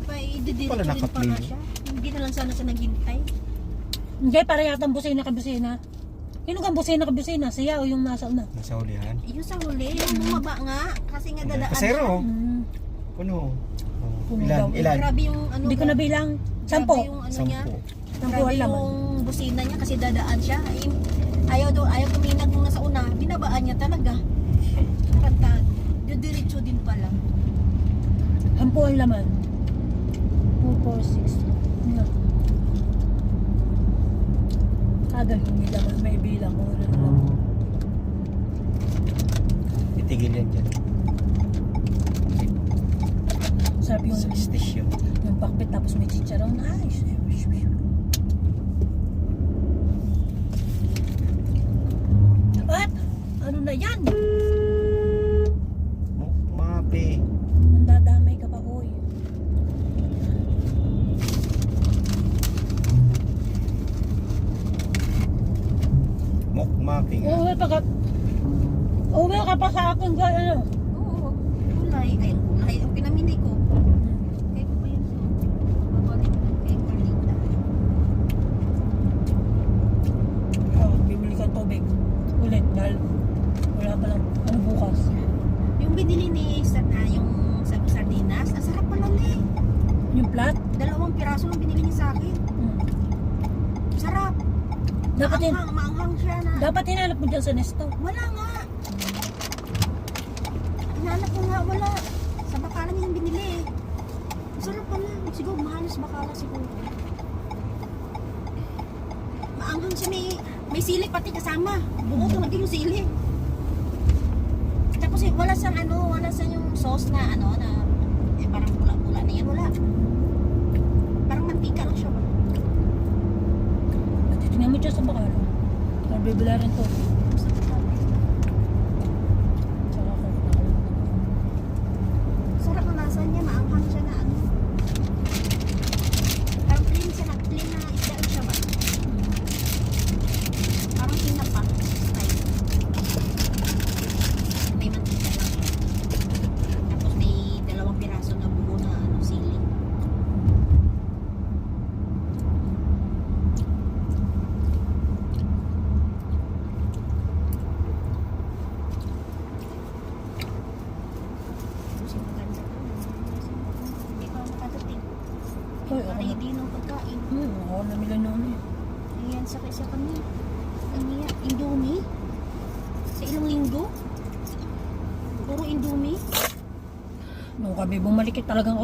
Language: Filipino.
pa, i-didiretso Pala rin naka-play. pala siya. Hindi na lang sana siya naghintay. Hindi, para yatang busina ka busina. Sino kang busina ka busina? Siya o yung nasa una? Nasa hulihan. Yung sa huli, yung bumaba nga. Kasi nga dadaan Pasero. siya. Hmm. Puno. Puno Ilan? daw. Ilan? Grabe yung ano. Hindi ko nabilang. Grabe 10. yung ano niya. 10. Sampu Grabe ang laman. yung busina niya kasi dadaan siya. Ayaw tuminag nung nasa una. Binabaan niya talaga. Tarantado. Didiretso din pala. 10 ang laman. 2, 4, 6. No. Galing yung laman. May bilang ko. Ano lang. Titigil yan dyan. Sarap yung, Sa station. yung pakbit tapos may chicharon. Ay, at ano na yan? Mapi. Nandadamay ka pa, hoy. Mapi nga. Uwi ka pa sa akin, ano? Oo. Kulay. Ay, ang kulay. Ang pinamili ko. Kaya ko pa yun. Babalik kay Carlita. Oh, bibili ka tubig. Ulit, dahil wala pa lang. Ano bukas? Yung binili ni yung sardinas, ang sarap pala eh. Yung plat? 2 piraso lang binili niya sa akin. Sarap. Dapat Maanghang siya na. dapat hinanap mo dyan sa Nesto. Wala nga. Hinanap ko nga, wala. Sa bakalan niya yung binili eh. Sarap pala. Siguro mahal sa bakala siguro. Maanghang siya, may sili pati kasama. Buo talaga yung sili. Tapos wala siyang yung sauce na na parang pula-pula na yan. Wala. Parang mantika lang siya ba? At tingnan mo dyan sa bakala. Para bibila rin to. Tsaka ako. Sarap ang lasa niya, maanghang siya na parang plain siya na, plain na isdaan siya ba? Parang sinapa style. May mantika lang siya. Tapos may 2 piraso na buo na sili. Kasi maganda to. Hindi pa makadating. Hoy, ako na. Ready ng pagkain. Ako na milan noon eh. Ayan, sa kami. Ano yan? Indomie? Sa ilang linggo? Puro Indomie? Nung kami bumalik talagang